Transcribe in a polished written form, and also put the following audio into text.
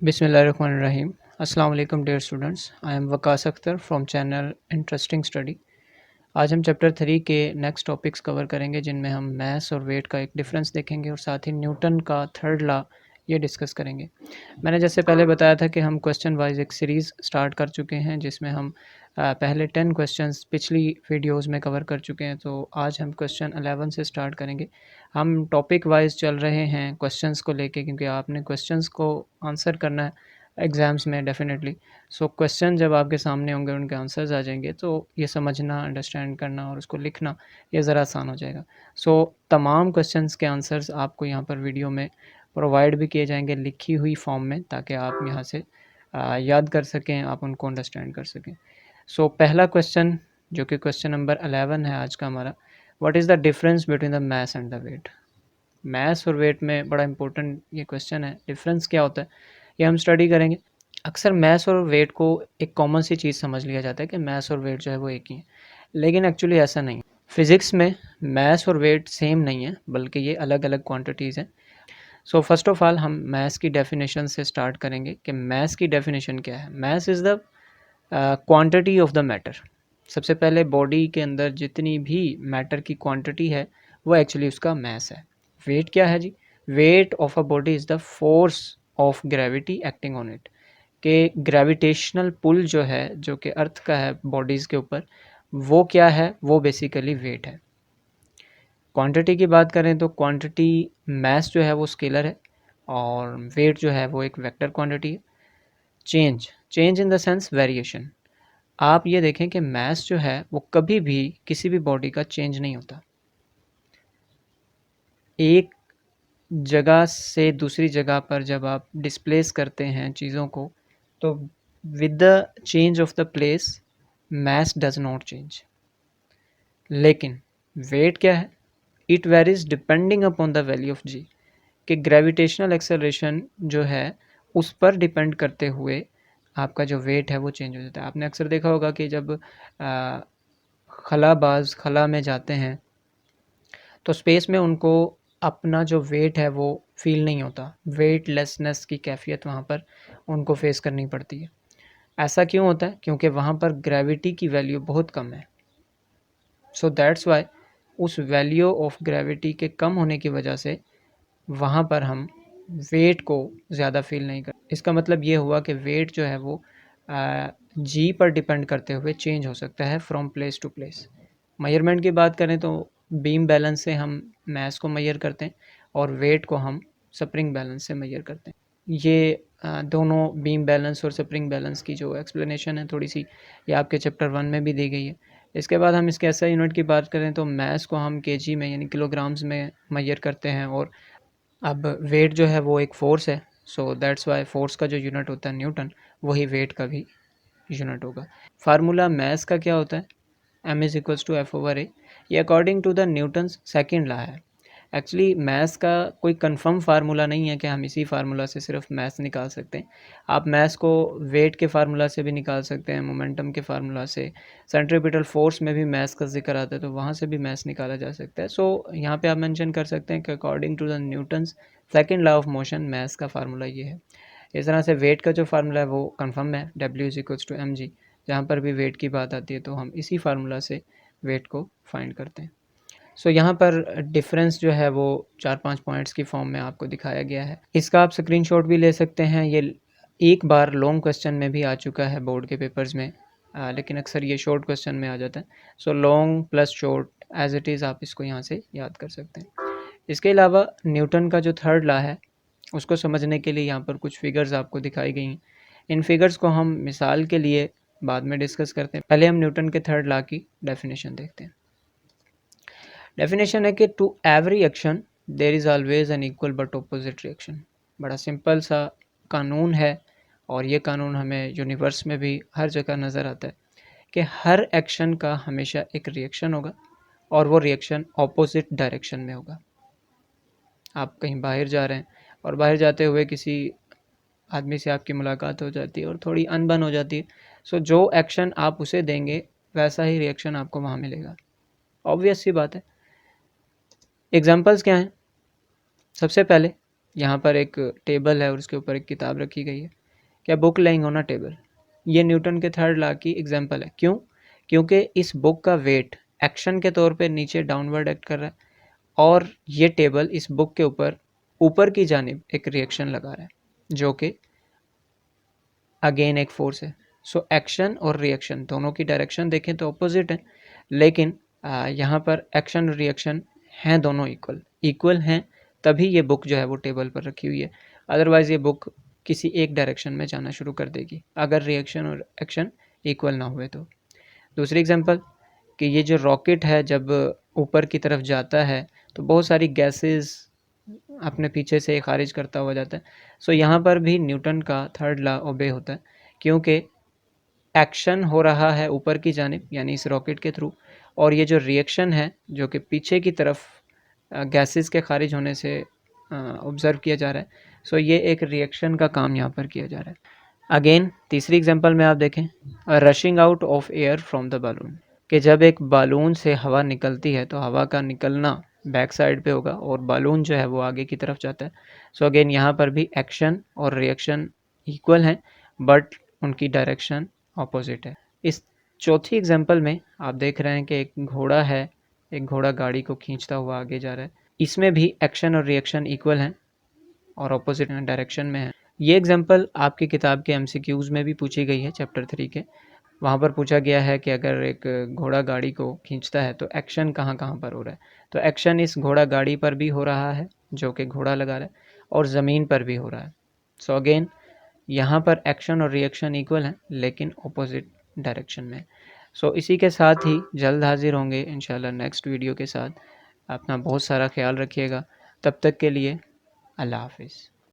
Bismillahirrahmanirrahim. Assalamu alaikum dear students. I am Waqas Akhtar from channel Interesting Study. आज हम chapter 3 के next topics cover करेंगे जिनमें हम मैथ्स और वेट का एक डिफरेंस देखेंगे और साथ ही न्यूटन का थर्ड लॉ ये डिस्कस करेंगे। मैंने जैसे पहले बताया था कि हम क्वेश्चन वाइज एक सीरीज़ स्टार्ट कर चुके हैं जिसमें हम पहले 10 क्वेश्चंस पिछली वीडियोस में कवर कर चुके हैं। तो आज हम क्वेश्चन 11 से स्टार्ट करेंगे। हम टॉपिक वाइज चल रहे हैं क्वेश्चंस को लेके क्योंकि आपने क्वेश्चंस को आंसर करना है एग्ज़ाम्स में डेफिनेटली। सो क्वेश्चन जब आपके सामने होंगे उनके आंसर्स आ जाएंगे तो ये समझना, अंडरस्टैंड करना और उसको लिखना ये ज़रा आसान हो जाएगा। सो तमाम क्वेश्चंस के आंसर्स आपको यहाँ पर वीडियो में प्रोवाइड भी किए जाएंगे लिखी हुई फॉर्म में, ताकि आप यहाँ से याद कर सकें, आप उनको अंडरस्टैंड कर सकें। सो पहला क्वेश्चन जो कि क्वेश्चन नंबर 11 है आज का हमारा, what is the difference between the mass and the weight. Mass और वेट में बड़ा इंपॉर्टेंट ये क्वेश्चन है, डिफरेंस क्या होता है ये हम स्टडी करेंगे। अक्सर मैथ्स और वेट को एक कॉमन सी चीज़ समझ लिया जाता है कि मैथ्स और वेट जो है वो एक ही है, लेकिन एक्चुअली ऐसा नहीं है। फिज़िक्स में मैथ्स और वेट सेम नहीं है, बल्कि ये अलग अलग क्वांटिटीज़ हैं। सो फर्स्ट ऑफ ऑल हम मैथ्स की डेफिनेशन से स्टार्ट करेंगे कि मैथ्स की डेफिनेशन क्या है। Maths is the quantity of the matter. सबसे पहले बॉडी के अंदर जितनी भी मैटर की क्वांटिटी है वो एक्चुअली उसका मैस है। वेट क्या है जी? Weight of a body is the force of gravity acting on it. कि ग्रेविटेशनल पुल जो है, जो कि अर्थ का है बॉडीज़ के ऊपर, वो क्या है? वो बेसिकली वेट है। क्वांटिटी की बात करें तो क्वांटिटी मैस जो है वो स्केलर है और वेट जो है वो एक वेक्टर क्वांटिटी है। Change in the sense variation. आप ये देखें कि मैस जो है वो कभी भी किसी भी बॉडी का चेंज नहीं होता। एक जगह से दूसरी जगह पर जब आप डिस्प्लेस करते हैं चीज़ों को, तो with the change of the place mass does not change. लेकिन वेट क्या है? It varies depending upon the value of g. कि ग्रेविटेशनल एक्सेलरेशन जो है उस पर डिपेंड करते हुए आपका जो वेट है वो चेंज हो जाता है। आपने अक्सर देखा होगा कि जब खलाबाज खला में जाते हैं तो स्पेस में उनको अपना जो वेट है वो फील नहीं होता। वेटलेसनेस की कैफियत वहाँ पर उनको फेस करनी पड़ती है। ऐसा क्यों होता है? क्योंकि वहाँ पर ग्रेविटी की वैल्यू बहुत कम है। सो दैट्स वाई उस वैल्यू ऑफ ग्रेविटी के कम होने की वजह से वहाँ पर हम वेट को ज़्यादा फील नहीं कर। इसका मतलब ये हुआ कि वेट जो है वो जी पर डिपेंड करते हुए चेंज हो सकता है from place to place. Measurement की बात करें तो बीम बैलेंस से हम मैस को मेजर करते हैं और वेट को हम स्प्रिंग बैलेंस से मेजर करते हैं। ये दोनों बीम बैलेंस और स्प्रिंग बैलेंस की जो एक्सप्लेनेशन है थोड़ी सी ये आपके चैप्टर 1 में भी दी गई है। इसके बाद हम इसके एसआई यूनिट की बात करें तो मैस को हम केजी में यानी किलोग्राम्स में मेजर करते हैं और अब वेट जो है वो एक फ़ोर्स है। सो दैट्स वाई फ़ोर्स का जो यूनिट होता है न्यूटन, वही वेट का भी यूनिट होगा। फार्मूला मैस का क्या होता है? M is equals to F over A. ये according to the Newton's second law है। एक्चुअली मैथ्स का कोई कंफर्म फार्मूला नहीं है कि हम इसी फार्मूला से सिर्फ मैथ्स निकाल सकते हैं। आप मैथ्स को वेट के फार्मूला से भी निकाल सकते हैं, मोमेंटम के फार्मूला से, सेंट्रीपिटल फोर्स में भी मैथ्स का जिक्र आता है तो वहाँ से भी मैथ्स निकाला जा सकता है। सो यहाँ पे आप मेंशन कर सकते हैं कि according to the Newton's second law of motion maths का फार्मूला ये है। इस तरह से वेट का जो फार्मूला है वो कन्फर्म है, W is equals to M G. जहाँ पर भी वेट की बात आती है तो हम इसी फार्मूला से वेट को फाइंड करते हैं। सो यहाँ पर डिफरेंस जो है वो 4-5 पॉइंट्स की फॉर्म में आपको दिखाया गया है। इसका आप स्क्रीनशॉट भी ले सकते हैं। ये एक बार लॉन्ग क्वेश्चन में भी आ चुका है बोर्ड के पेपर्स में, लेकिन अक्सर ये शॉर्ट क्वेश्चन में आ जाता है। So long plus short as it is आप इसको यहाँ से याद कर सकते हैं। इसके अलावा न्यूटन का जो थर्ड लॉ है उसको समझने के लिए यहाँ पर कुछ फिगर्स आपको दिखाई गई हैं। इन फिगर्स को हम मिसाल के लिए बाद में डिस्कस करते हैं। पहले हम न्यूटन के थर्ड लॉ की डेफिनेशन देखते हैं। डेफिनेशन है कि to every action there is always an equal but opposite reaction. बड़ा सिंपल सा कानून है और ये कानून हमें यूनिवर्स में भी हर जगह नज़र आता है कि हर एक्शन का हमेशा एक रिएक्शन होगा और वो रिएक्शन ऑपोजिट डायरेक्शन में होगा। आप कहीं बाहर जा रहे हैं और बाहर जाते हुए किसी आदमी से आपकी मुलाकात हो जाती है और थोड़ी अनबन हो जाती है। सो जो एक्शन आप उसे देंगे वैसा ही रिएक्शन आपको वहाँ मिलेगा। ऑब्वियस सी बात है। एग्जाम्पल्स क्या हैं? सबसे पहले यहाँ पर एक टेबल है और उसके ऊपर एक किताब रखी गई है। क्या book laying on a table, ये न्यूटन के थर्ड लॉ की एग्जांपल है। क्यों? क्योंकि इस बुक का वेट एक्शन के तौर पे नीचे डाउनवर्ड एक्ट कर रहा है और ये टेबल इस बुक के ऊपर ऊपर की जानिब एक रिएक्शन लगा रहा है जो कि अगेन एक फोर्स है। सो एक्शन और रिएक्शन दोनों की डायरेक्शन देखें तो अपोजिट है, लेकिन यहाँ पर एक्शन और रिएक्शन हैं दोनों इक्वल हैं, तभी ये बुक जो है वो टेबल पर रखी हुई है। अदरवाइज़ ये बुक किसी एक डायरेक्शन में जाना शुरू कर देगी अगर रिएक्शन और एक्शन इक्वल ना हुए तो। दूसरी एग्जांपल कि ये जो रॉकेट है जब ऊपर की तरफ जाता है तो बहुत सारी गैसेस अपने पीछे से खारिज करता हुआ जाता है। सो यहाँ पर भी न्यूटन का थर्ड लॉ ओबे होता है, क्योंकि एक्शन हो रहा है ऊपर की जानिब यानी इस रॉकेट के थ्रू, और ये जो रिएक्शन है जो कि पीछे की तरफ गैसेस के खारिज होने से ऑब्ज़र्व किया जा रहा है। सो ये एक रिएक्शन का काम यहाँ पर किया जा रहा है। अगेन तीसरी एग्जांपल में आप देखें, rushing out of air from the balloon, कि जब एक बालून से हवा निकलती है तो हवा का निकलना बैक साइड पे होगा और बालून जो है वो आगे की तरफ जाता है। सो अगेन यहाँ पर भी एक्शन और रिएक्शन इक्वल हैं बट उनकी डायरेक्शन ऑपोजिट है। इस चौथी एग्जांपल में आप देख रहे हैं कि एक घोड़ा है, एक घोड़ा गाड़ी को खींचता हुआ आगे जा रहा है। इसमें भी एक्शन और रिएक्शन इक्वल हैं और ऑपोजिट डायरेक्शन में है। ये एग्जांपल आपकी किताब के एमसीक्यूज़ में भी पूछी गई है चैप्टर 3 के। वहाँ पर पूछा गया है कि अगर एक घोड़ा गाड़ी को खींचता है तो एक्शन कहाँ-कहाँ पर हो रहा है। तो एक्शन इस घोड़ा गाड़ी पर भी हो रहा है जो कि घोड़ा लगा रहा है और ज़मीन पर भी हो रहा है। सो अगेन यहाँ पर एक्शन और रिएक्शन इक्वल हैं लेकिन ऑपोजिट डायरेक्शन में। सो इसी के साथ ही जल्द हाजिर होंगे इंशाल्लाह नेक्स्ट वीडियो के साथ। अपना बहुत सारा ख्याल रखिएगा। तब तक के लिए अल्लाह हाफ़िज़।